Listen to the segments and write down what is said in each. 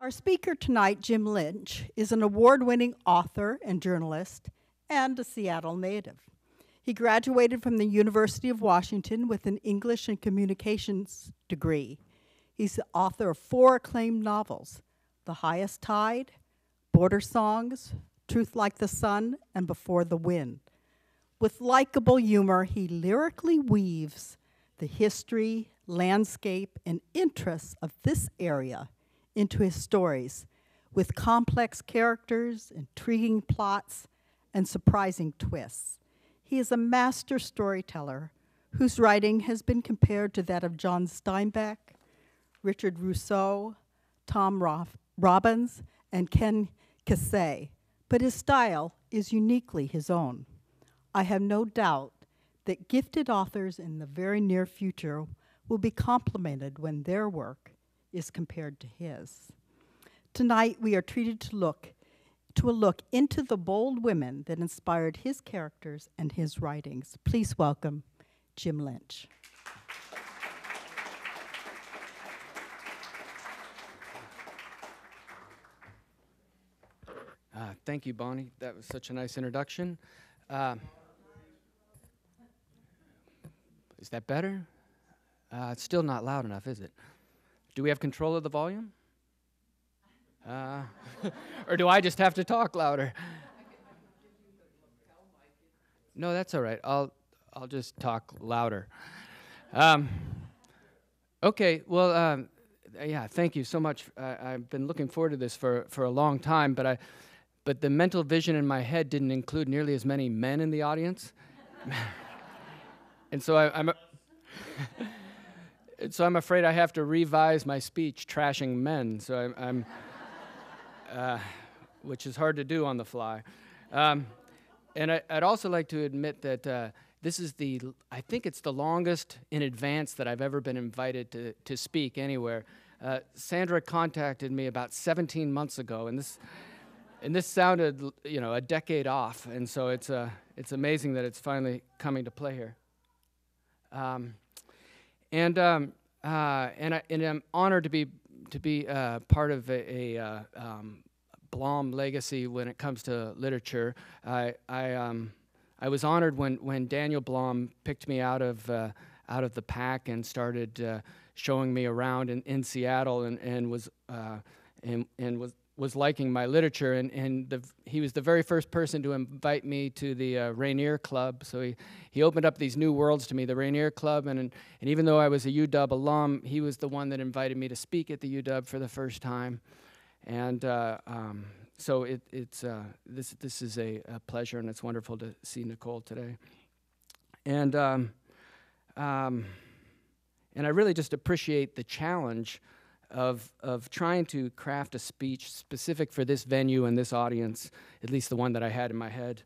Our speaker tonight, Jim Lynch, is an award-winning author and journalist and a Seattle native. He graduated from the University of Washington with an English and Communications degree. He's the author of 4 acclaimed novels, The Highest Tide, Border Songs, Truth Like the Sun, and Before the Wind. With likable humor, he lyrically weaves the history, landscape, and interests of this area into his stories, with complex characters, intriguing plots, and surprising twists. He is a master storyteller whose writing has been compared to that of John Steinbeck, Richard Rousseau, Tom Robbins, and Ken Kesey, but his style is uniquely his own. I have no doubt that gifted authors in the very near future will be complimented when their work is compared to his. Tonight, we are treated to a look into the bold women that inspired his characters and his writings. Please welcome Jim Lynch. Thank you, Bonnie. That was such a nice introduction. Is that better? It's still not loud enough, is it? Do we have control of the volume? Or do I just have to talk louder? No, that's all right. I'll just talk louder. Okay, well, yeah, thank you so much. I've been looking forward to this for a long time, but the mental vision in my head didn't include nearly as many men in the audience. And so I'm afraid I have to revise my speech trashing men. So I'm which is hard to do on the fly. And I'd also like to admit that this is I think it's the longest in advance that I've ever been invited to speak anywhere. Sandra contacted me about 17 months ago, and this sounded, a decade off. And so it's amazing that it's finally coming to play here. And I'm honored to be part of a Blom legacy when it comes to literature. I was honored when Daniel Blom picked me out of the pack and started showing me around in Seattle and was liking my literature, and he was the very first person to invite me to the Rainier Club. So he opened up these new worlds to me, the Rainier Club, and even though I was a UW alum, he was the one that invited me to speak at the UW for the first time. And so this is a pleasure, and it's wonderful to see Nicole today. And I really just appreciate the challenge of trying to craft a speech specific for this venue and this audience, at least the one that I had in my head.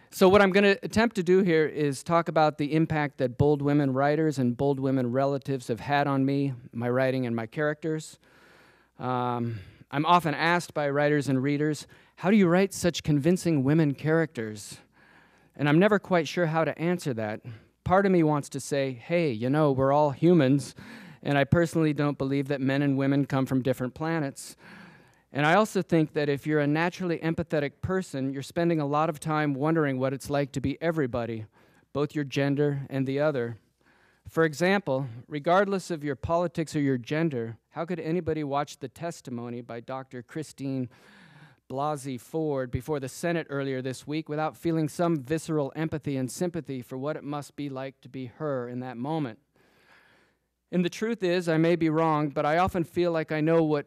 So what I'm going to attempt to do here is talk about the impact that bold women writers and bold women relatives have had on me, my writing, and my characters. I'm often asked by writers and readers, how do you write such convincing women characters? And I'm never quite sure how to answer that. Part of me wants to say, hey, we're all humans, and I personally don't believe that men and women come from different planets. And I also think that if you're a naturally empathetic person, you're spending a lot of time wondering what it's like to be everybody, both your gender and the other. For example, regardless of your politics or your gender, how could anybody watch the testimony by Dr. Christine Blasey Ford before the Senate earlier this week without feeling some visceral empathy and sympathy for what it must be like to be her in that moment? And the truth is, I may be wrong, but I often feel like I know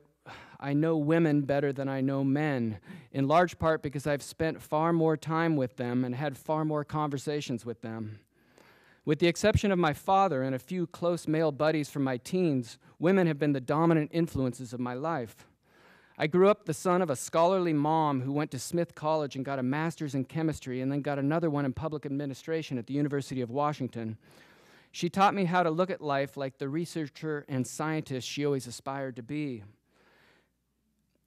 women better than I know men, in large part because I've spent far more time with them and had far more conversations with them. With the exception of my father and a few close male buddies from my teens, women have been the dominant influences of my life. I grew up the son of a scholarly mom who went to Smith College and got a master's in chemistry and then got another one in public administration at the University of Washington. She taught me how to look at life like the researcher and scientist she always aspired to be.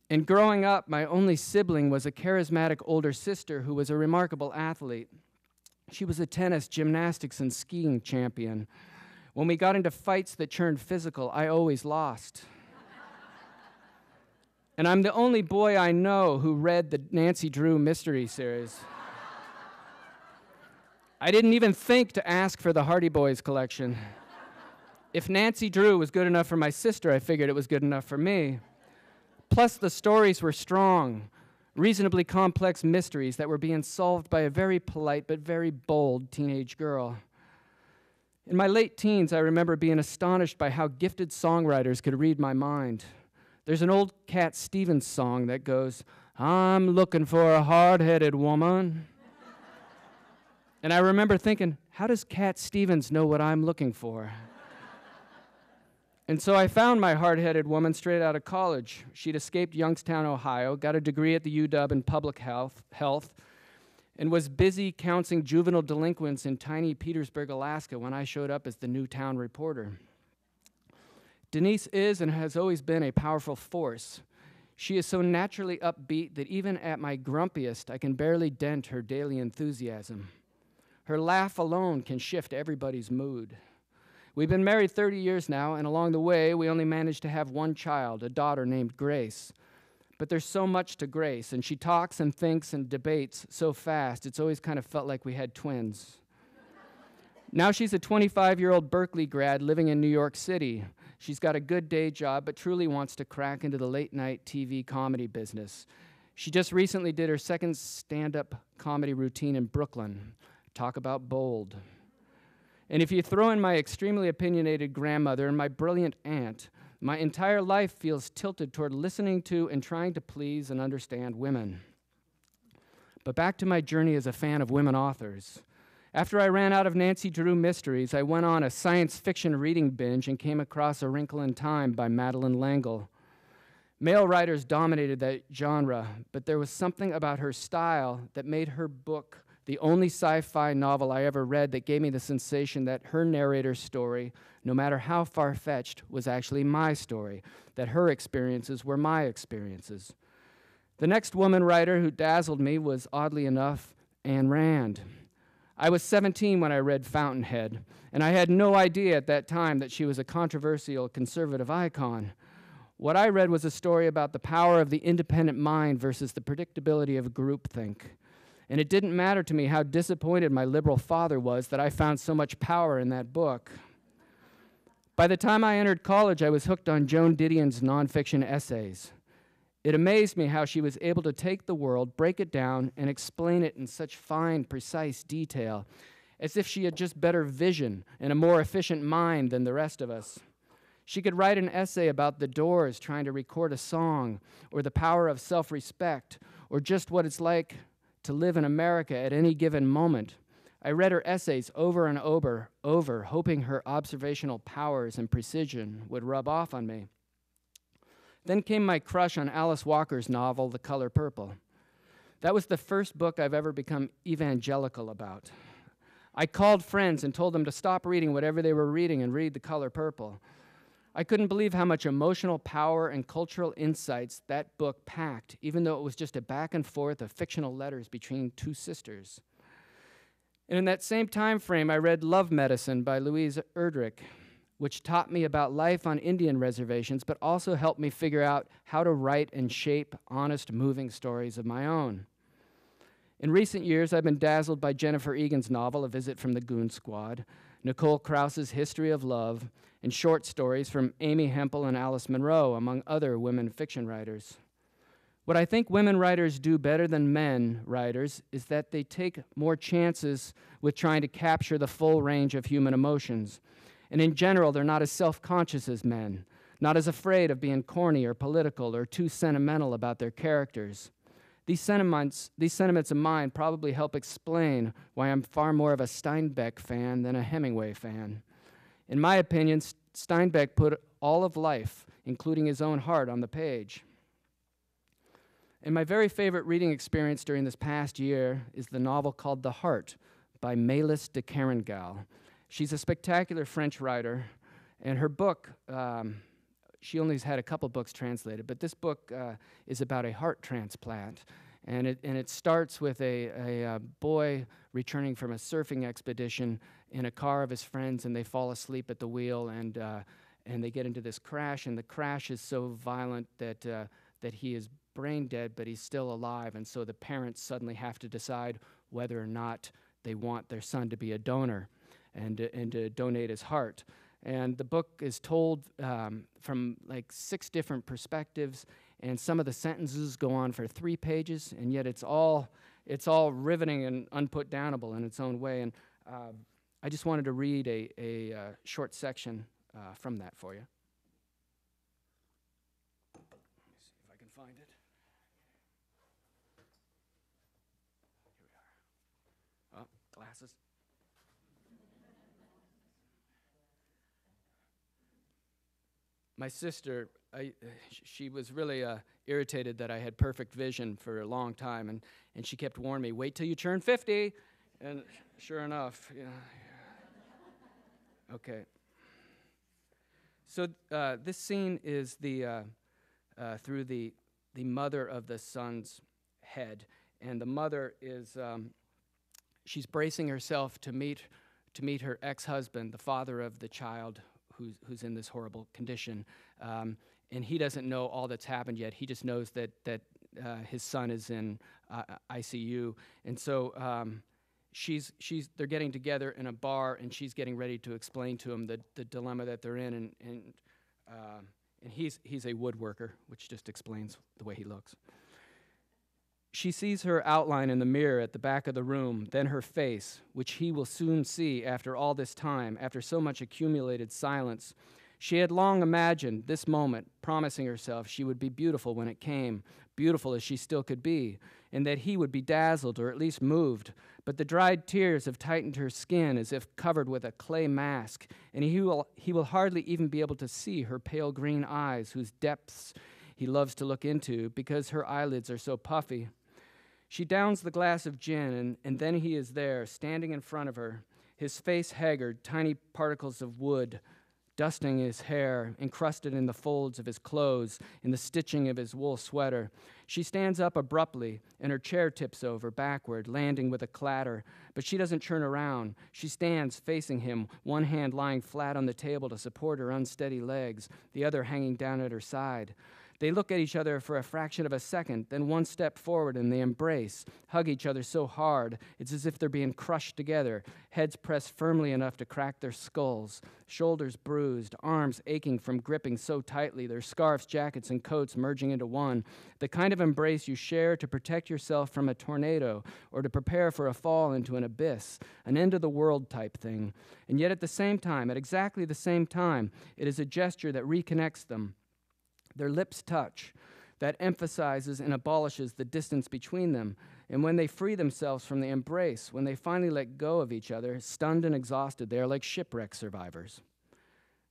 And growing up, my only sibling was a charismatic older sister who was a remarkable athlete. She was a tennis, gymnastics, and skiing champion. When we got into fights that turned physical, I always lost. And I'm the only boy I know who read the Nancy Drew mystery series. I didn't even think to ask for the Hardy Boys collection. If Nancy Drew was good enough for my sister, I figured it was good enough for me. Plus, the stories were strong, reasonably complex mysteries that were being solved by a very polite but very bold teenage girl. In my late teens, I remember being astonished by how gifted songwriters could read my mind. There's an old Cat Stevens song that goes, "I'm looking for a hard-headed woman." And I remember thinking, how does Cat Stevens know what I'm looking for? And so I found my hard-headed woman straight out of college. She'd escaped Youngstown, Ohio, got a degree at the UW in public health, and was busy counseling juvenile delinquents in tiny Petersburg, Alaska when I showed up as the new town reporter. Denise is and has always been a powerful force. She is so naturally upbeat that even at my grumpiest, I can barely dent her daily enthusiasm. Her laugh alone can shift everybody's mood. We've been married 30 years now, and along the way, we only managed to have one child, a daughter named Grace. But there's so much to Grace, and she talks and thinks and debates so fast, it's always kind of felt like we had twins. Now she's a 25-year-old Berkeley grad living in New York City. She's got a good day job, but truly wants to crack into the late-night TV comedy business. She just recently did her second stand-up comedy routine in Brooklyn. Talk about bold. And if you throw in my extremely opinionated grandmother and my brilliant aunt, my entire life feels tilted toward listening to and trying to please and understand women. But back to my journey as a fan of women authors. After I ran out of Nancy Drew mysteries, I went on a science fiction reading binge and came across A Wrinkle in Time by Madeleine L'Engle. Male writers dominated that genre, but there was something about her style that made her book the only sci-fi novel I ever read that gave me the sensation that her narrator's story, no matter how far-fetched, was actually my story, that her experiences were my experiences. The next woman writer who dazzled me was, oddly enough, Ayn Rand. I was 17 when I read Fountainhead, and I had no idea at that time that she was a controversial conservative icon. What I read was a story about the power of the independent mind versus the predictability of groupthink. And it didn't matter to me how disappointed my liberal father was that I found so much power in that book. By the time I entered college, I was hooked on Joan Didion's nonfiction essays. It amazed me how she was able to take the world, break it down, and explain it in such fine, precise detail, as if she had just better vision and a more efficient mind than the rest of us. She could write an essay about the Doors trying to record a song, or the power of self-respect, or just what it's like to live in America at any given moment. I read her essays over and over, hoping her observational powers and precision would rub off on me. Then came my crush on Alice Walker's novel, The Color Purple. That was the first book I've ever become evangelical about. I called friends and told them to stop reading whatever they were reading and read The Color Purple. I couldn't believe how much emotional power and cultural insights that book packed, even though it was just a back and forth of fictional letters between two sisters. And in that same time frame, I read Love Medicine by Louise Erdrich, which taught me about life on Indian reservations, but also helped me figure out how to write and shape honest, moving stories of my own. In recent years, I've been dazzled by Jennifer Egan's novel, A Visit from the Goon Squad, Nicole Krauss's History of Love, and short stories from Amy Hempel and Alice Munro, among other women fiction writers. What I think women writers do better than men writers is that they take more chances with trying to capture the full range of human emotions. And in general, they're not as self-conscious as men, not as afraid of being corny or political or too sentimental about their characters. These sentiments of mine probably help explain why I'm far more of a Steinbeck fan than a Hemingway fan. In my opinion, Steinbeck put all of life, including his own heart, on the page. And my very favorite reading experience during this past year is the novel called The Heart by Mélis de Kerangal. She's a spectacular French writer, and her book, she only has had a couple books translated, but this book is about a heart transplant. And it starts with a boy returning from a surfing expedition in a car of his friends, and they fall asleep at the wheel, and they get into this crash, and the crash is so violent that that he is brain dead, but he's still alive, and so the parents suddenly have to decide whether or not they want their son to be a donor and to donate his heart. And the book is told from like 6 different perspectives, and some of the sentences go on for 3 pages, and yet it's all riveting and unputdownable in its own way. And I just wanted to read a short section from that for you. Let me see if I can find it. Here we are. Oh, glasses. My sister, she was really irritated that I had perfect vision for a long time, and she kept warning me, wait till you turn 50. And sure enough, yeah. Okay. So this scene is through the mother of the son's head, and the mother is she's bracing herself to meet her ex-husband, the father of the child who's in this horrible condition, and he doesn't know all that's happened yet. He just knows that his son is in ICU, and so they're getting together in a bar, and she's getting ready to explain to him the dilemma that they're in, and he's a woodworker, which just explains the way he looks. She sees her outline in the mirror at the back of the room, then her face, which he will soon see after all this time, after so much accumulated silence. She had long imagined this moment, promising herself she would be beautiful when it came, beautiful as she still could be, and that he would be dazzled or at least moved. But the dried tears have tightened her skin as if covered with a clay mask, and he will hardly even be able to see her pale green eyes, whose depths he loves to look into because her eyelids are so puffy. She downs the glass of gin, and then he is there, standing in front of her, his face haggard, tiny particles of wood dusting his hair, encrusted in the folds of his clothes, in the stitching of his wool sweater. She stands up abruptly, and her chair tips over backward, landing with a clatter, but she doesn't turn around. She stands facing him, one hand lying flat on the table to support her unsteady legs, the other hanging down at her side. They look at each other for a fraction of a second, then one step forward and they embrace, hug each other so hard, it's as if they're being crushed together, heads pressed firmly enough to crack their skulls, shoulders bruised, arms aching from gripping so tightly, their scarves, jackets, and coats merging into one, the kind of embrace you share to protect yourself from a tornado or to prepare for a fall into an abyss, an end-of-the-world type thing. And yet at the same time, at exactly the same time, it is a gesture that reconnects them. Their lips touch. That emphasizes and abolishes the distance between them. And when they free themselves from the embrace, when they finally let go of each other, stunned and exhausted, they are like shipwreck survivors.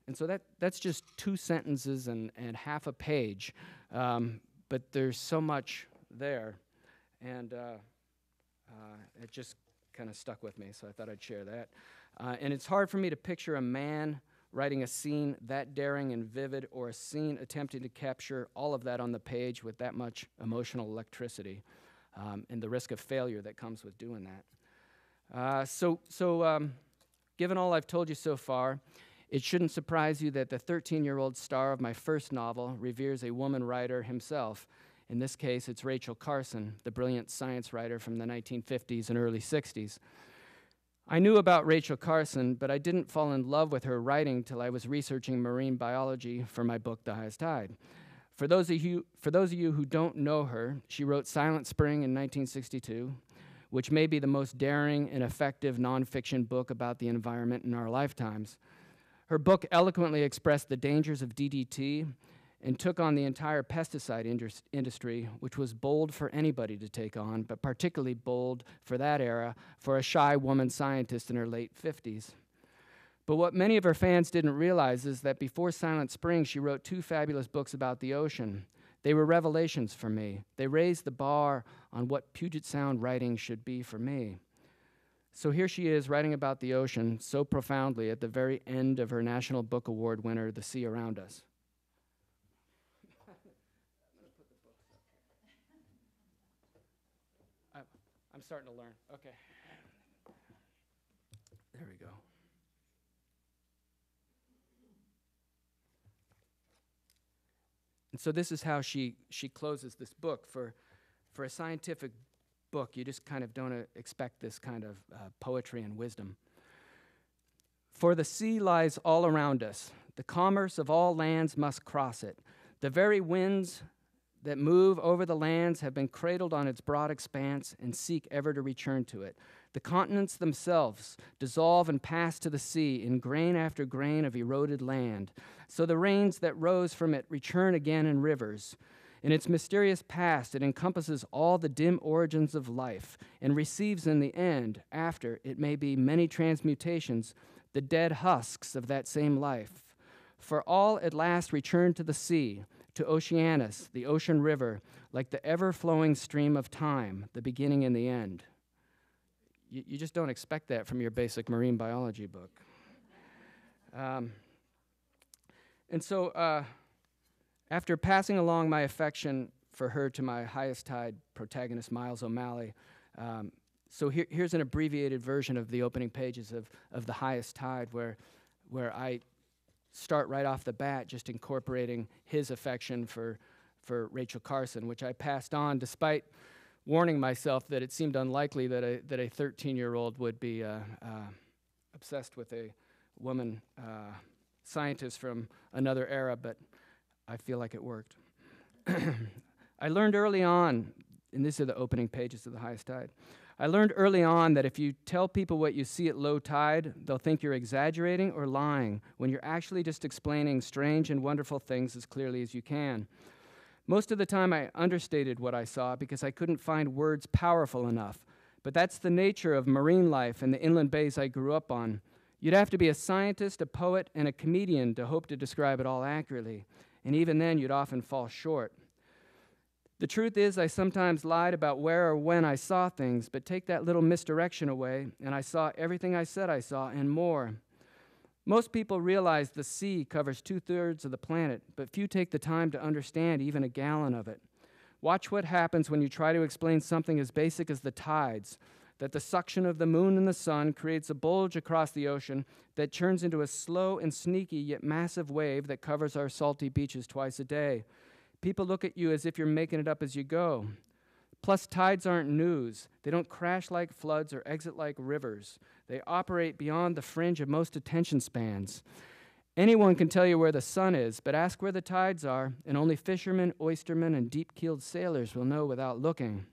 And so that's just 2 sentences and half a page. But there's so much there. And it just kind of stuck with me, so I thought I'd share that. And it's hard for me to picture a man writing a scene that daring and vivid, or a scene attempting to capture all of that on the page with that much emotional electricity, and the risk of failure that comes with doing that. So given all I've told you so far, it shouldn't surprise you that the 13-year-old star of my first novel reveres a woman writer himself. In this case, it's Rachel Carson, the brilliant science writer from the 1950s and early 60s. I knew about Rachel Carson, but I didn't fall in love with her writing till I was researching marine biology for my book, The Highest Tide. For those of you who don't know her, she wrote Silent Spring in 1962, which may be the most daring and effective nonfiction book about the environment in our lifetimes. Her book eloquently expressed the dangers of DDT and took on the entire pesticide industry, which was bold for anybody to take on, but particularly bold for that era for a shy woman scientist in her late 50s. But what many of her fans didn't realize is that before Silent Spring, she wrote 2 fabulous books about the ocean. They were revelations for me. They raised the bar on what Puget Sound writing should be for me. So here she is writing about the ocean so profoundly at the very end of her National Book Award winner, The Sea Around Us. I'm starting to learn. Okay. There we go. And so this is how she closes this book. For a scientific book, you just kind of don't expect this kind of poetry and wisdom. For the sea lies all around us. The commerce of all lands must cross it. The very winds that move over the lands have been cradled on its broad expanse and seek ever to return to it. The continents themselves dissolve and pass to the sea in grain after grain of eroded land. So the rains that rose from it return again in rivers. In its mysterious past, it encompasses all the dim origins of life and receives in the end, after it may be many transmutations, the dead husks of that same life. For all at last return to the sea, to Oceanus, the ocean river, like the ever-flowing stream of time, the beginning and the end. You just don't expect that from your basic marine biology book. And so after passing along my affection for her to my highest tide protagonist, Miles O'Malley, so here's an abbreviated version of the opening pages of The Highest Tide, where I start right off the bat just incorporating his affection for Rachel Carson, which I passed on despite warning myself that it seemed unlikely that a 13-year-old would be obsessed with a woman scientist from another era, but I feel like it worked. I learned early on, and these are the opening pages of The Highest Tide, I learned early on that if you tell people what you see at low tide, they'll think you're exaggerating or lying when you're actually just explaining strange and wonderful things as clearly as you can. Most of the time I understated what I saw because I couldn't find words powerful enough, but that's the nature of marine life in the inland bays I grew up on. You'd have to be a scientist, a poet, and a comedian to hope to describe it all accurately, and even then you'd often fall short. The truth is, I sometimes lied about where or when I saw things, but take that little misdirection away, and I saw everything I said I saw and more. Most people realize the sea covers 2/3 of the planet, but few take the time to understand even a gallon of it. Watch what happens when you try to explain something as basic as the tides, that the suction of the moon and the sun creates a bulge across the ocean that turns into a slow and sneaky yet massive wave that covers our salty beaches twice a day. People look at you as if you're making it up as you go. Plus, tides aren't news. They don't crash like floods or exit like rivers. They operate beyond the fringe of most attention spans. Anyone can tell you where the sun is, but ask where the tides are, and only fishermen, oystermen, and deep-keeled sailors will know without looking.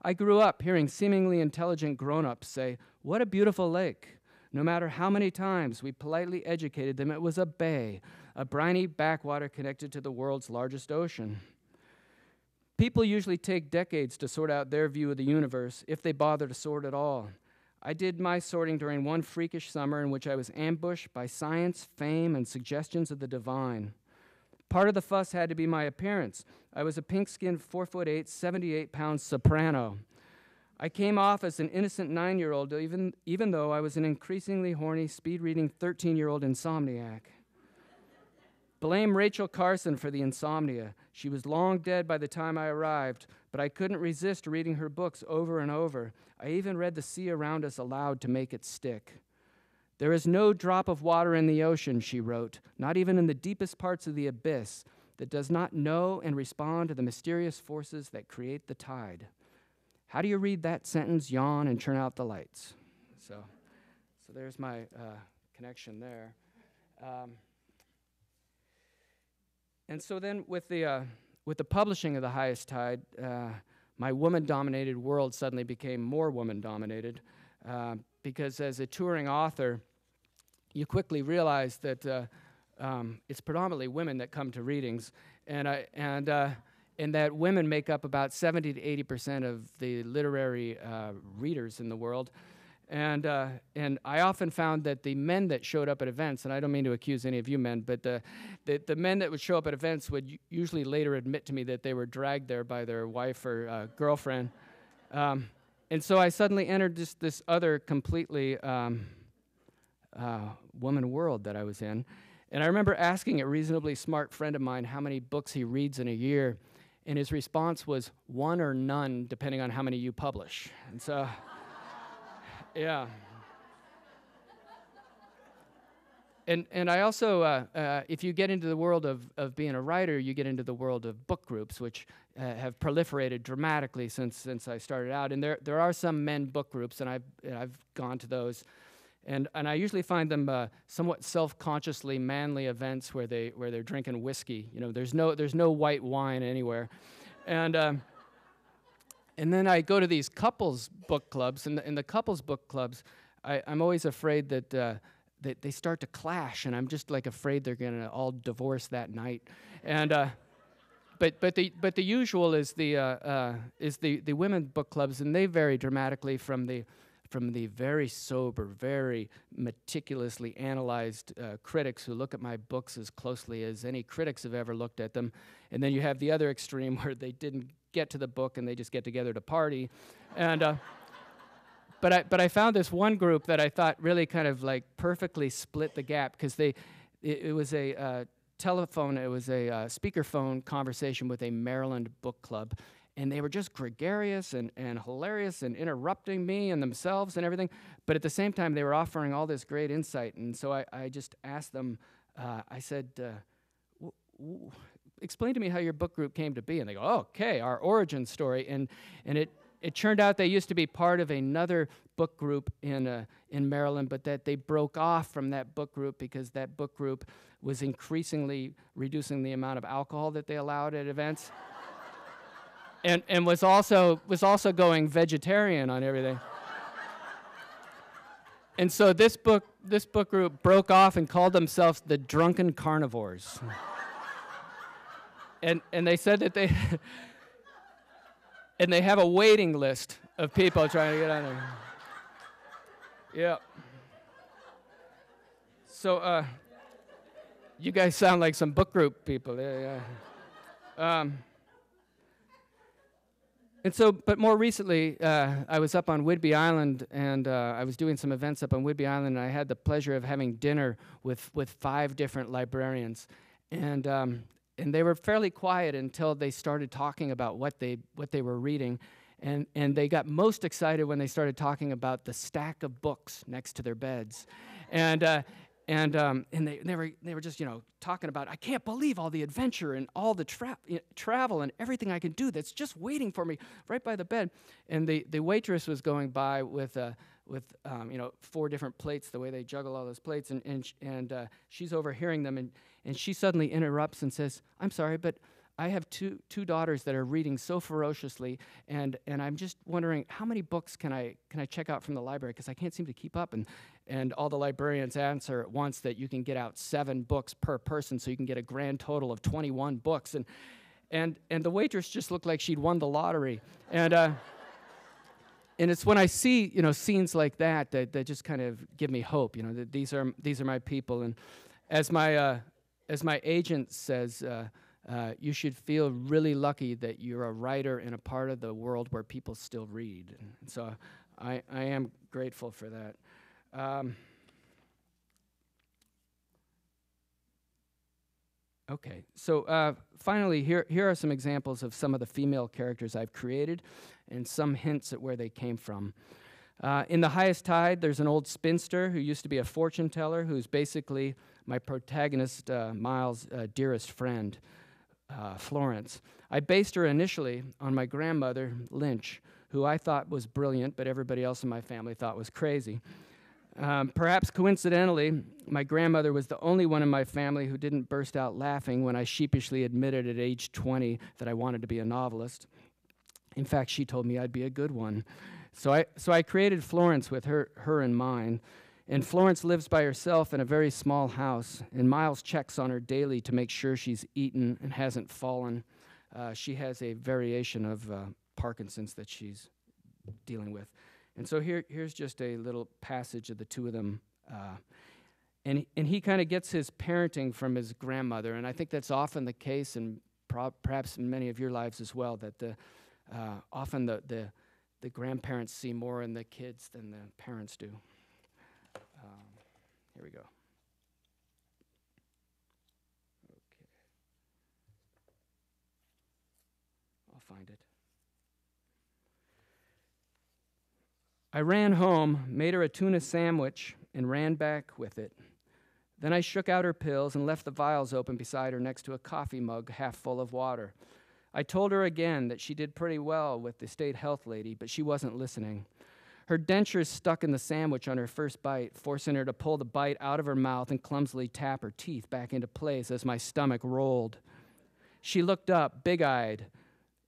I grew up hearing seemingly intelligent grown-ups say, "What a beautiful lake." No matter how many times we politely educated them, it was a bay, a briny backwater connected to the world's largest ocean. People usually take decades to sort out their view of the universe, if they bother to sort at all. I did my sorting during one freakish summer in which I was ambushed by science, fame, and suggestions of the divine. Part of the fuss had to be my appearance. I was a pink-skinned 4'8", 78-pound soprano. I came off as an innocent 9-year-old, even though I was an increasingly horny, speed-reading 13-year-old insomniac. Blame Rachel Carson for the insomnia. She was long dead by the time I arrived, but I couldn't resist reading her books over and over. I even read The Sea Around Us aloud to make it stick. "There is no drop of water in the ocean," she wrote, "not even in the deepest parts of the abyss, that does not know and respond to the mysterious forces that create the tide." How do you read that sentence, yawn, and turn out the lights? So there's my connection there. And so then with the publishing of The Highest Tide, my woman-dominated world suddenly became more woman-dominated because as a touring author, you quickly realize that it's predominantly women that come to readings, and that women make up about 70 to 80% of the literary readers in the world. And I often found that the men that showed up at events, and I don't mean to accuse any of you men, but the men that would show up at events would usually later admit to me that they were dragged there by their wife or girlfriend. And so I suddenly entered this other completely woman world that I was in. And I remember asking a reasonably smart friend of mine how many books he reads in a year, and his response was 1 or none, depending on how many you publish. And so... yeah. And I also, if you get into the world of being a writer, you get into the world of book groups, which have proliferated dramatically since I started out. And there are some men book groups, and I've gone to those, and I usually find them somewhat self-consciously manly events where they're drinking whiskey. You know, there's no white wine anywhere, and then I go to these couples book clubs, and in the couples book clubs, I'm always afraid that they start to clash, and I'm just like afraid they're gonna all divorce that night. And but the usual is the women book clubs, and they vary dramatically from the very sober, very meticulously analyzed critics who look at my books as closely as any critics have ever looked at them, and then you have the other extreme where they didn't get to the book and they just get together to party, and. But I found this one group that I thought really kind of like perfectly split the gap, because it was a telephone, it was a speakerphone conversation with a Maryland book club, and they were just gregarious and hilarious and interrupting me and themselves and everything, but at the same time they were offering all this great insight, and so I just asked them, I said, explain to me how your book group came to be, and they go, oh, okay, our origin story, and it turned out they used to be part of another book group in Maryland, but that they broke off from that book group because that book group was increasingly reducing the amount of alcohol that they allowed at events, and was also going vegetarian on everything. And so this book group broke off and called themselves the Drunken Carnivores, and they said that they. And they have a waiting list of people trying to get on there. Yeah. So, you guys sound like some book group people. Yeah. And so, but more recently, I was up on Whidbey Island, and I was doing some events up on Whidbey Island, and I had the pleasure of having dinner with 5 different librarians, and they were fairly quiet until they started talking about what they were reading, and they got most excited when they started talking about the stack of books next to their beds, and they were just talking about, I can't believe all the adventure and all the travel and everything I can do that's just waiting for me right by the bed, and the waitress was going by with 4 different plates, the way they juggle all those plates, and she's overhearing them, and she suddenly interrupts and says, I'm sorry, but I have two daughters that are reading so ferociously, and I'm just wondering, how many books can I check out from the library, because I can't seem to keep up, and all the librarians answer at once that you can get out 7 books per person, so you can get a grand total of 21 books, and the waitress just looked like she'd won the lottery, and it's when I see scenes like that just kind of give me hope, that these are my people, and as my agent says, you should feel really lucky that you're a writer in a part of the world where people still read, and so I am grateful for that. Okay, so finally, here are some examples of some of the female characters I've created, and some hints at where they came from. In The Highest Tide, there's an old spinster who used to be a fortune teller, who's basically my protagonist, Miles' dearest friend, Florence. I based her initially on my grandmother, Lynch, who I thought was brilliant, but everybody else in my family thought was crazy. Perhaps coincidentally, my grandmother was the only one in my family who didn't burst out laughing when I sheepishly admitted at age 20 that I wanted to be a novelist. In fact, she told me I'd be a good one. So I created Florence with her in mind. And Florence lives by herself in a very small house, and Miles checks on her daily to make sure she's eaten and hasn't fallen. She has a variation of Parkinson's that she's dealing with. And so here's just a little passage of the two of them. And he kind of gets his parenting from his grandmother, and I think that's often the case, and perhaps in many of your lives as well, that often the grandparents see more in the kids than the parents do. Here we go. Okay. I'll find it. I ran home, made her a tuna sandwich, and ran back with it. Then I shook out her pills and left the vials open beside her next to a coffee mug half full of water. I told her again that she did pretty well with the state health lady, but she wasn't listening. Her dentures stuck in the sandwich on her first bite, forcing her to pull the bite out of her mouth and clumsily tap her teeth back into place as my stomach rolled. She looked up, big-eyed,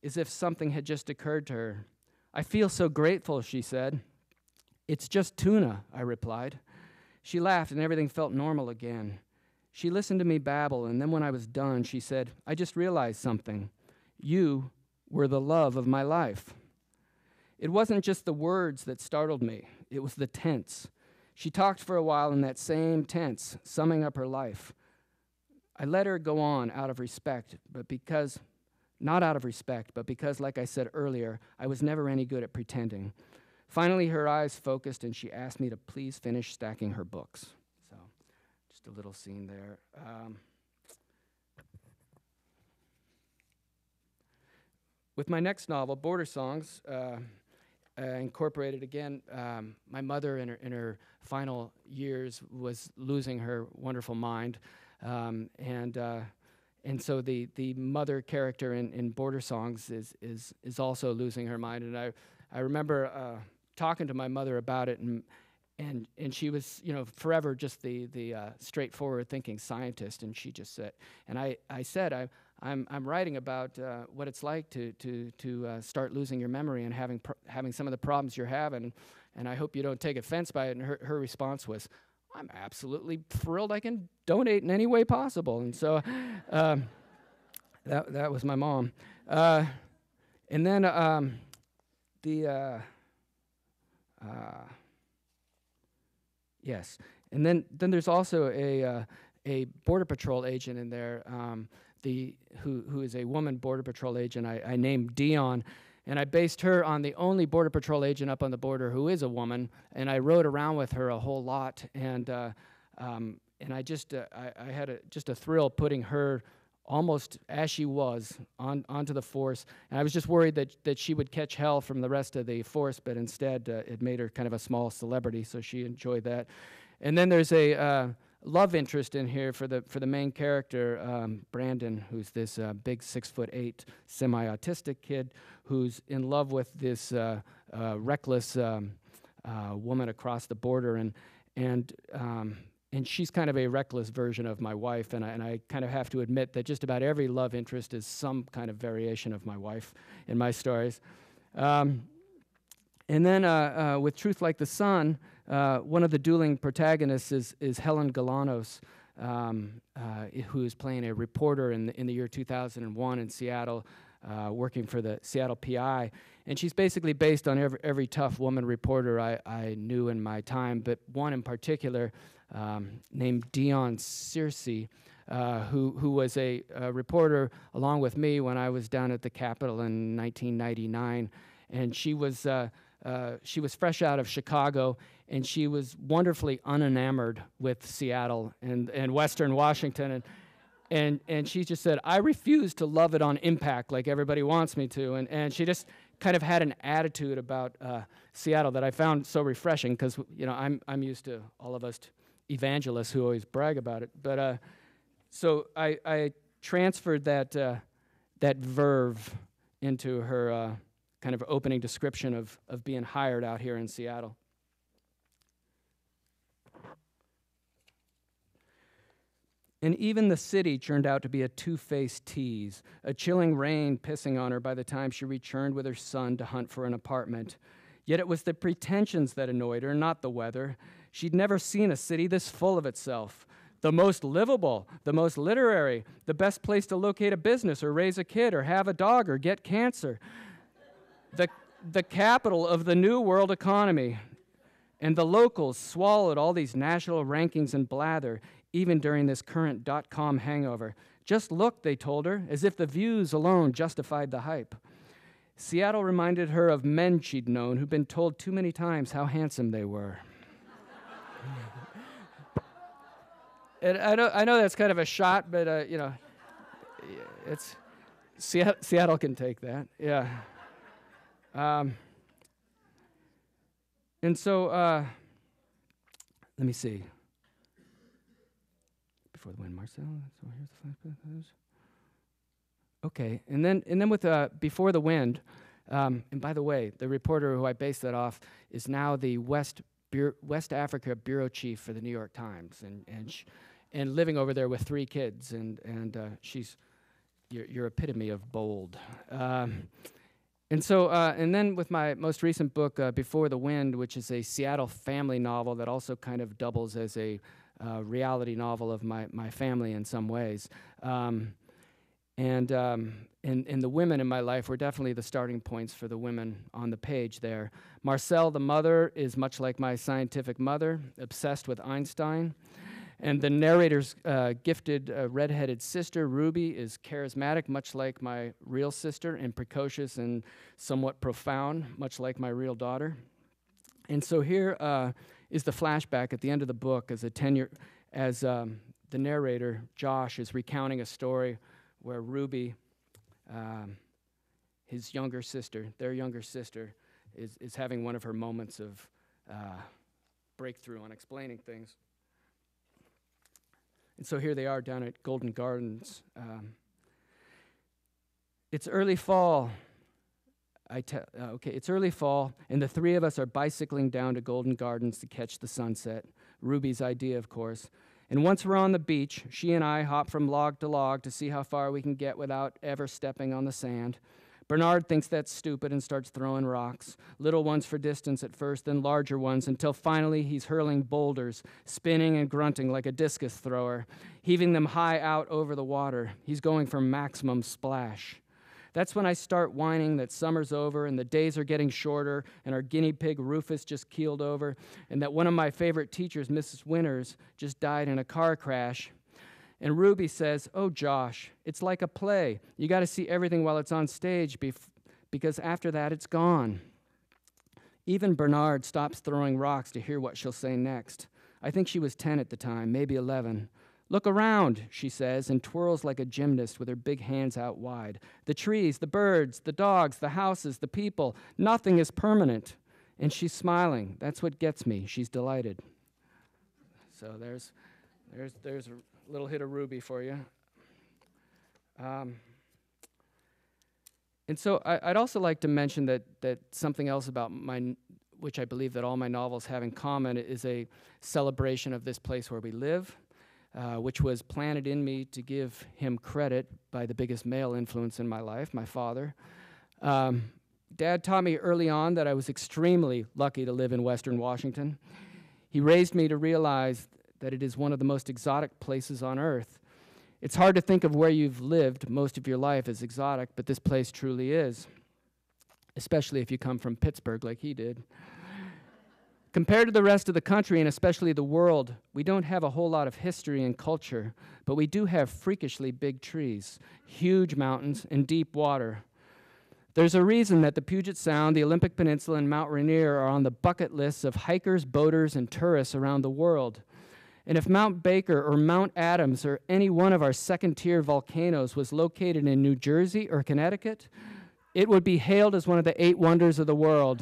as if something had just occurred to her. "I feel so grateful," she said. "It's just tuna," I replied. She laughed and everything felt normal again. She listened to me babble, and then when I was done, she said, "I just realized something. You were the love of my life." It wasn't just the words that startled me. It was the tense. She talked for a while in that same tense, summing up her life. I let her go on out of respect, not out of respect, but because, like I said earlier, I was never any good at pretending. Finally, her eyes focused, and she asked me to please finish stacking her books. So, just a little scene there. With my next novel, Border Songs, incorporated again, my mother in her final years was losing her wonderful mind, and so the mother character in Border Songs is also losing her mind. And I remember talking to my mother about it, and she was, forever just the straightforward thinking scientist, and she just said, and I said, I'm writing about what it's like to start losing your memory and having some of the problems you're having, and I hope you don't take offense by it. And her response was, "I'm absolutely thrilled I can donate in any way possible." And so that was my mom. And then yes, and then there's also a Border Patrol agent in there. Who is a woman Border Patrol agent I named Dion, and I based her on the only Border Patrol agent up on the border who is a woman, and I rode around with her a whole lot, and I just I had just a thrill putting her almost as she was onto the force, and I was just worried that she would catch hell from the rest of the force, but instead it made her kind of a small celebrity, so she enjoyed that. And then there's a love interest in here for the main character, Brandon, who's this big 6'8" semi-autistic kid who's in love with this reckless woman across the border, and she's kind of a reckless version of my wife, and I kind of have to admit that just about every love interest is some kind of variation of my wife in my stories. And then with Truth Like the Sun, one of the dueling protagonists is Helen Galanos, who is playing a reporter in the year 2001 in Seattle, working for the Seattle PI. And she's basically based on every tough woman reporter I knew in my time, but one in particular named Dion Searcy, who was a reporter along with me when I was down at the Capitol in 1999. And she was fresh out of Chicago, and she was wonderfully unenamored with Seattle and Western Washington. And she just said, "I refuse to love it on impact like everybody wants me to." And she just kind of had an attitude about Seattle that I found so refreshing, because I'm used to all of us evangelists who always brag about it. But so I transferred that verve into her kind of opening description of being hired out here in Seattle. And even the city turned out to be a two-faced tease, a chilling rain pissing on her by the time she returned with her son to hunt for an apartment. Yet it was the pretensions that annoyed her, not the weather. She'd never seen a city this full of itself. The most livable, the most literary, the best place to locate a business or raise a kid or have a dog or get cancer. The capital of the new world economy. And the locals swallowed all these national rankings and blather, even during this current .com hangover. Just look, they told her, as if the views alone justified the hype. Seattle reminded her of men she'd known who'd been told too many times how handsome they were. And I know that's kind of a shot, but it's Seattle can take that, yeah. And so, let me see. Before the Wind, Marcel. So here's the flashback. Okay, and then with Before the Wind, and by the way, the reporter who I based that off is now the West Africa bureau chief for the New York Times, and living over there with 3 kids, and she's your epitome of bold. And then with my most recent book, Before the Wind, which is a Seattle family novel that also kind of doubles as a reality novel of my family in some ways. And the women in my life were definitely the starting points for the women on the page there. Marcel, the mother, is much like my scientific mother, obsessed with Einstein. And the narrator's gifted redheaded sister, Ruby, is charismatic, much like my real sister, and precocious and somewhat profound, much like my real daughter. And so here is the flashback at the end of the book as the narrator, Josh, is recounting a story where Ruby, his younger sister, their younger sister, is having one of her moments of breakthrough on explaining things. And so here they are down at Golden Gardens. It's early fall. It's early fall, and the 3 of us are bicycling down to Golden Gardens to catch the sunset. Ruby's idea, of course. And once we're on the beach, she and I hop from log to log to see how far we can get without ever stepping on the sand. Bernard thinks that's stupid and starts throwing rocks, little ones for distance at first, then larger ones, until finally he's hurling boulders, spinning and grunting like a discus thrower, heaving them high out over the water. He's going for maximum splash. That's when I start whining that summer's over and the days are getting shorter and our guinea pig Rufus just keeled over and that one of my favorite teachers, Mrs. Winters, just died in a car crash. And Ruby says, "Oh, Josh, it's like a play. You got to see everything while it's on stage because after that it's gone." Even Bernard stops throwing rocks to hear what she'll say next. I think she was 10 at the time, maybe 11. "Look around," she says, and twirls like a gymnast with her big hands out wide. "The trees, the birds, the dogs, the houses, the people, nothing is permanent." And she's smiling. That's what gets me. She's delighted. So there's a little hit of Ruby for you. And so I'd also like to mention that something else about which I believe that all my novels have in common, is a celebration of this place where we live, which was planted in me to give him credit by the biggest male influence in my life, my father. Dad taught me early on that I was extremely lucky to live in Western Washington. He raised me to realize that it is one of the most exotic places on earth. It's hard to think of where you've lived most of your life as exotic, but this place truly is, especially if you come from Pittsburgh like he did. Compared to the rest of the country, and especially the world, we don't have a whole lot of history and culture, but we do have freakishly big trees, huge mountains, and deep water. There's a reason that the Puget Sound, the Olympic Peninsula, and Mount Rainier are on the bucket lists of hikers, boaters, and tourists around the world. And if Mount Baker or Mount Adams or any one of our second-tier volcanoes was located in New Jersey or Connecticut, it would be hailed as one of the 8 wonders of the world.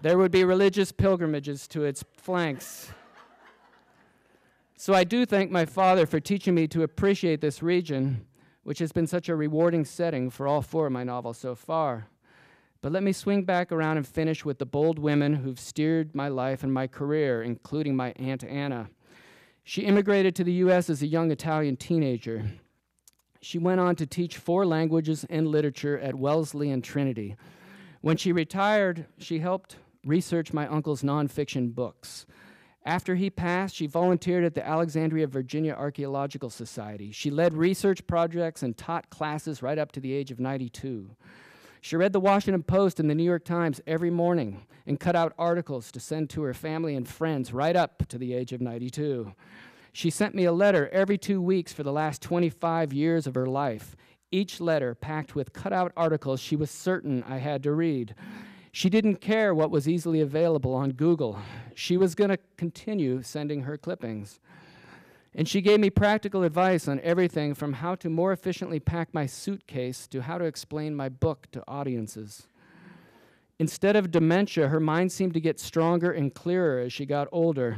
There would be religious pilgrimages to its flanks. So I do thank my father for teaching me to appreciate this region, which has been such a rewarding setting for all 4 of my novels so far. But let me swing back around and finish with the bold women who've steered my life and my career, including my Aunt Anna. She immigrated to the U.S. as a young Italian teenager. She went on to teach 4 languages and literature at Wellesley and Trinity. When she retired, she helped research my uncle's nonfiction books. After he passed, she volunteered at the Alexandria, Virginia Archaeological Society. She led research projects and taught classes right up to the age of 92. She read the Washington Post and the New York Times every morning and cut out articles to send to her family and friends right up to the age of 92. She sent me a letter every 2 weeks for the last 25 years of her life, each letter packed with cut-out articles she was certain I had to read. She didn't care what was easily available on Google. She was going to continue sending her clippings. And she gave me practical advice on everything from how to more efficiently pack my suitcase to how to explain my book to audiences. Instead of dementia, her mind seemed to get stronger and clearer as she got older.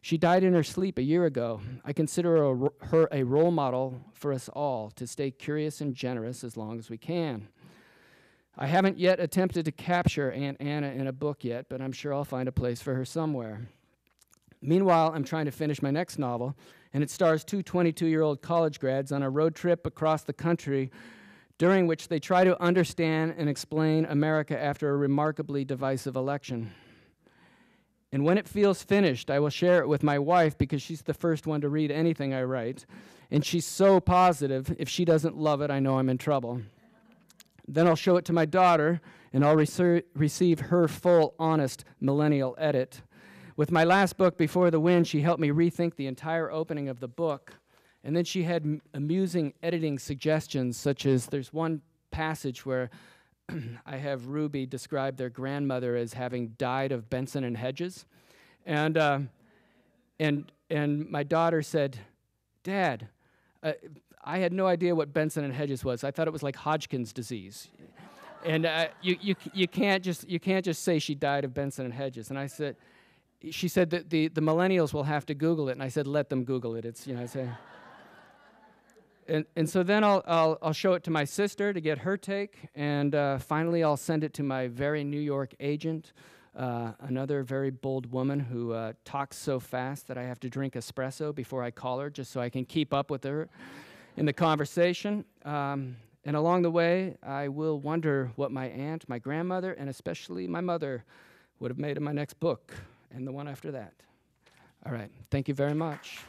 She died in her sleep a year ago. I consider her a role model for us all to stay curious and generous as long as we can. I haven't yet attempted to capture Aunt Anna in a book yet, but I'm sure I'll find a place for her somewhere. Meanwhile, I'm trying to finish my next novel, and it stars two 22-year-old college grads on a road trip across the country during which they try to understand and explain America after a remarkably divisive election. And when it feels finished, I will share it with my wife because she's the first one to read anything I write. And she's so positive, if she doesn't love it, I know I'm in trouble. Then I'll show it to my daughter, and I'll receive her full, honest millennial edit. With my last book, Before the Wind, she helped me rethink the entire opening of the book. And then she had amusing editing suggestions, such as there's one passage where I have Ruby describe their grandmother as having died of Benson and Hedges. And my daughter said, "Dad, I had no idea what Benson and Hedges was. I thought it was like Hodgkin's disease." And you can't just say she died of Benson and Hedges. And she said that the millennials will have to Google it. And I said, let them Google it. It's, And so then I'll show it to my sister to get her take, and finally I'll send it to my very New York agent, another very bold woman who talks so fast that I have to drink espresso before I call her, just so I can keep up with her in the conversation. And along the way, I will wonder what my aunt, my grandmother, and especially my mother would have made of my next book, and the one after that. All right, thank you very much.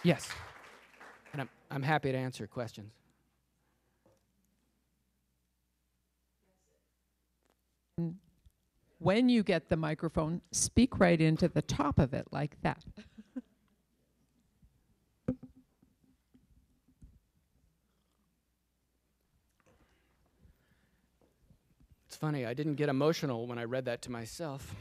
Yes, and I'm happy to answer questions. When you get the microphone, speak right into the top of it like that. It's funny, I didn't get emotional when I read that to myself.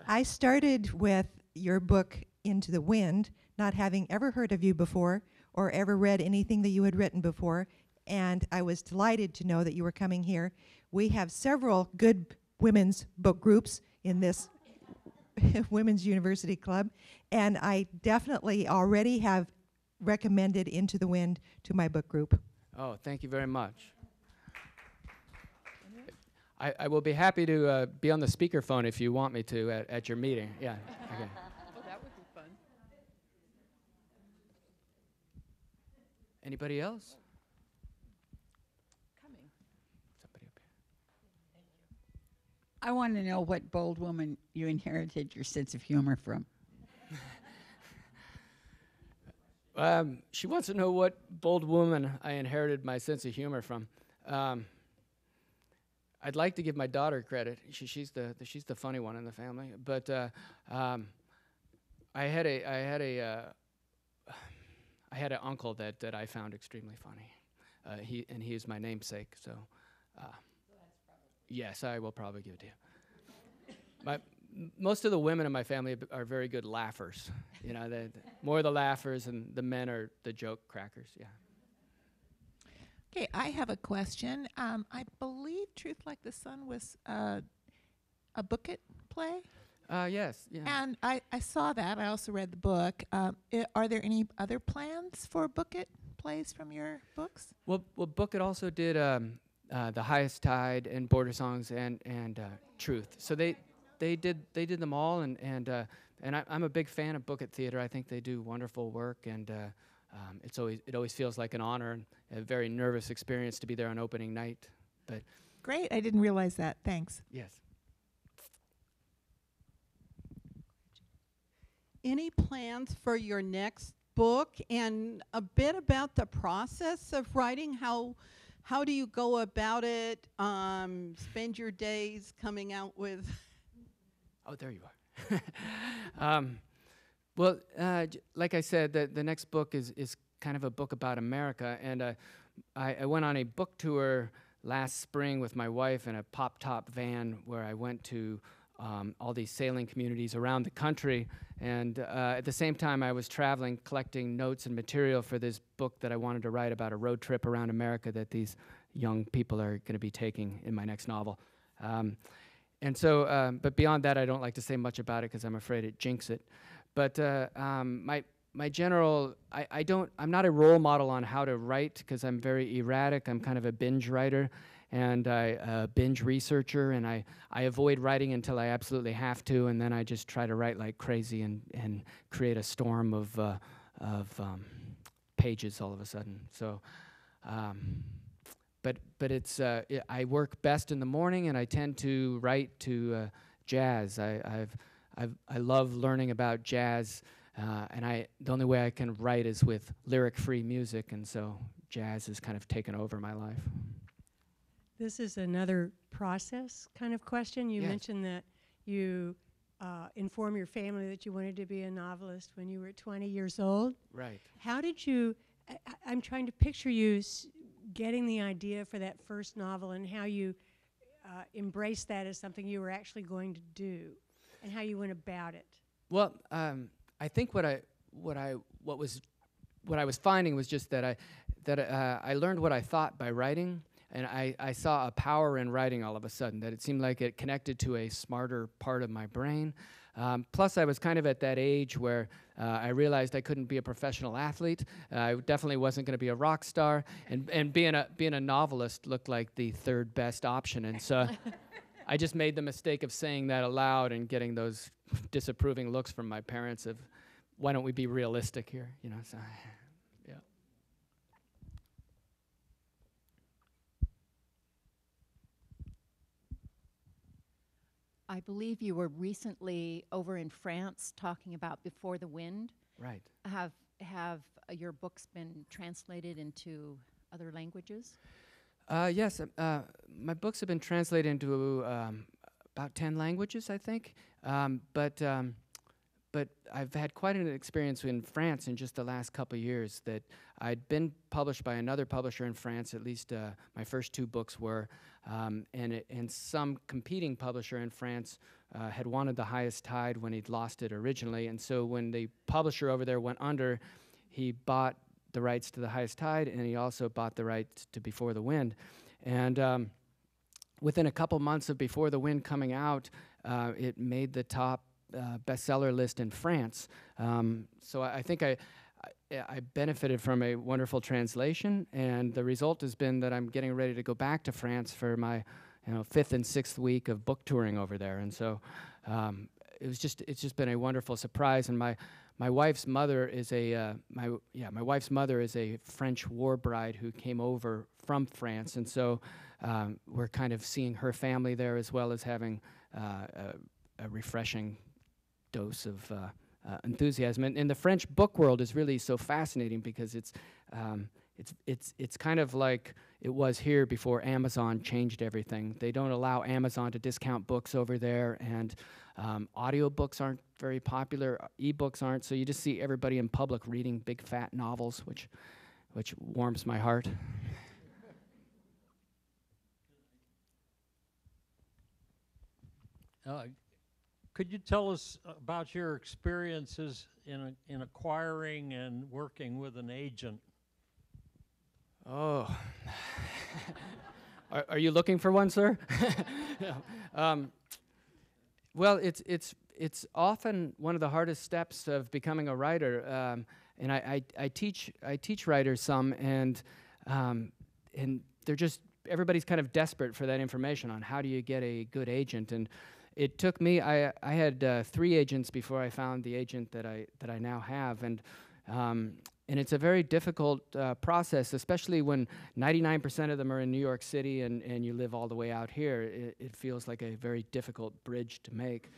I started with your book, Into the Wind, not having ever heard of you before or ever read anything that you had written before, and I was delighted to know that you were coming here. We have several good women's book groups in this Women's University Club, and I definitely already have recommended Into the Wind to my book group. Oh, thank you very much. I will be happy to be on the speakerphone if you want me to at your meeting. Yeah. Okay. Well, that would be fun. Anybody else? Coming. Somebody up here. I want to know what bold woman you inherited your sense of humor from. She wants to know what bold woman I inherited my sense of humor from. I'd like to give my daughter credit. She's the funny one in the family. But I had an uncle that I found extremely funny. He is my namesake. So yes, I will probably give it to you. Most of the women in my family are very good laughers. More the laughers, and the men are the joke crackers. Yeah. Okay, I have a question. I believe Truth Like the Sun was a book-it play. Yes. Yeah. And I saw that. I also read the book. Are there any other plans for book-it plays from your books? Well, Book-it also did The Highest Tide and Border Songs and Truth. So they did them all, and I'm a big fan of Book-it theater. I think they do wonderful work, and it always feels like an honor and a very nervous experience to be there on opening night. But Great. I didn't realize that. Thanks. yes. Any plans for your next book, and a bit about the process of writing? How do you go about it? Spend your days coming out with... Oh, there you are. Well, like I said, the next book is kind of a book about America, and I went on a book tour last spring with my wife in a pop-top van where I went to all these sailing communities around the country. And at the same time, I was traveling, collecting notes and material for this book that I wanted to write about a road trip around America that these young people are going to be taking in my next novel. And so, but beyond that, I don't like to say much about it because I'm afraid it jinx it. But my general, I'm not a role model on how to write because I'm very erratic. I'm kind of a binge writer and I binge researcher, and I avoid writing until I absolutely have to, and then I just try to write like crazy and create a storm of pages all of a sudden. So, but it's I work best in the morning, and I tend to write to jazz. I love learning about jazz, and the only way I can write is with lyric-free music, and so jazz has kind of taken over my life. This is another process kind of question. You Yes. mentioned that you informed your family that you wanted to be a novelist when you were 20 years old. Right. How did you, I'm trying to picture you getting the idea for that first novel and how you embraced that as something you were actually going to do and how you went about it. Well, I think what I was finding was just that I learned what I thought by writing, and I saw a power in writing all of a sudden, that it seemed like it connected to a smarter part of my brain. Plus, I was kind of at that age where I realized I couldn't be a professional athlete. I definitely wasn't going to be a rock star, and being a novelist looked like the third best option. And so I just made the mistake of saying that aloud and getting those disapproving looks from my parents of, why don't we be realistic here? You know, so yeah. I believe you were recently over in France talking about Before the Wind. Right. Have your books been translated into other languages? Yes, my books have been translated into about 10 languages, I think. But I've had quite an experience in France in just the last couple of years. That I'd been published by another publisher in France, at least my first two books were, and some competing publisher in France had wanted The Highest Tide when he'd lost it originally. And so when the publisher over there went under, he bought the rights to The Highest Tide, and he also bought the rights to Before the Wind. And within a couple months of Before the Wind coming out, it made the top bestseller list in France. So I think I benefited from a wonderful translation, and the result has been that I'm getting ready to go back to France for my 5th and 6th week of book touring over there. And so it's just been a wonderful surprise. And my wife's mother is my wife's mother is a French war bride who came over from France, and so we're kind of seeing her family there, as well as having a refreshing dose of enthusiasm. And the French book world is really so fascinating because it's kind of like it was here before Amazon changed everything. They don't allow Amazon to discount books over there, and audiobooks aren't very popular, ebooks aren't, so you just see everybody in public reading big fat novels, which warms my heart. Could you tell us about your experiences in acquiring and working with an agent? Oh. Are you looking for one, sir? Well, it's often one of the hardest steps of becoming a writer, and I teach writers some, and they're just, everybody's kind of desperate for that information on how do you get a good agent. And it took me, I had 3 agents before I found the agent that I now have, and it's a very difficult process, especially when 99% of them are in New York City and you live all the way out here. It feels like a very difficult bridge to make.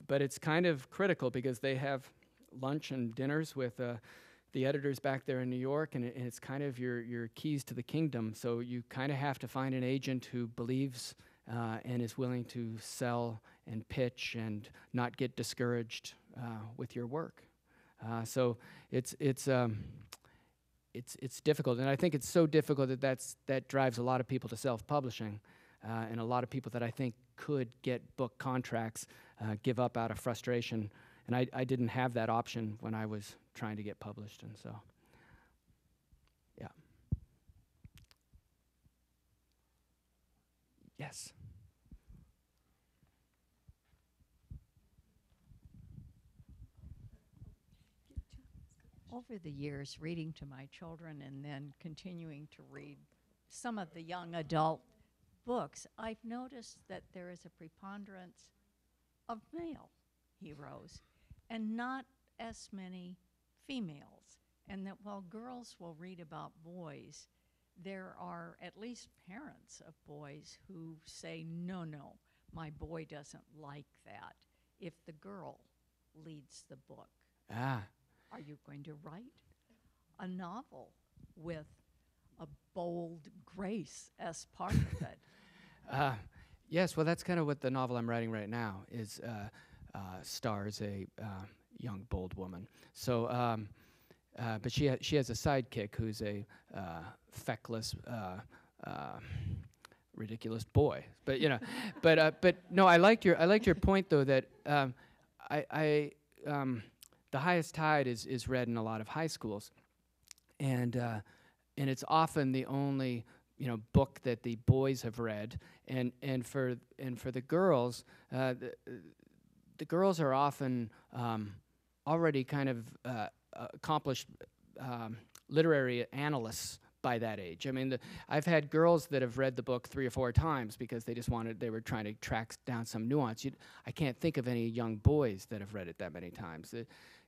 But it's kind of critical because they have lunch and dinners with the editors back there in New York, and it's kind of your keys to the kingdom. So you kind of have to find an agent who believes and is willing to sell and pitch and not get discouraged with your work. So it's difficult, and I think it's so difficult that drives a lot of people to self-publishing. and a lot of people that I think could get book contracts give up out of frustration. And I didn't have that option when I was trying to get published, and so, yeah. Yes. Over the years, reading to my children and then continuing to read some of the young adult books, I've noticed that there is a preponderance of male heroes and not as many females. And that while girls will read about boys, there are at least parents of boys who say, no, no, my boy doesn't like that if the girl leads the book. Ah. Are you going to write a novel with a bold grace as part of it? Yes, well, that's kind of what the novel I'm writing right now is, stars a young, bold woman. So, but she has a sidekick who's a feckless, ridiculous boy. But you know, but no, I liked your point though that the Highest Tide is read in a lot of high schools, and it's often the only book that the boys have read, and for the girls, the girls are often already kind of accomplished literary analysts by that age. I mean, I've had girls that have read the book 3 or 4 times because they were trying to track down some nuance. I can't think of any young boys that have read it that many times.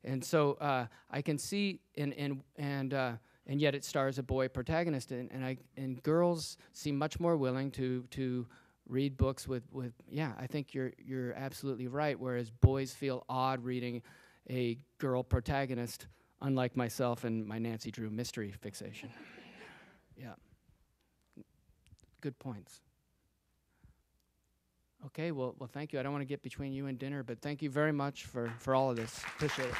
And so I can see, and yet it stars a boy protagonist, and girls seem much more willing to read books with yeah. I think you're absolutely right. Whereas boys feel odd reading a girl protagonist, unlike myself and my Nancy Drew mystery fixation. Yeah. Good points. Okay, well, thank you. I don't want to get between you and dinner, but thank you very much for all of this. Appreciate it.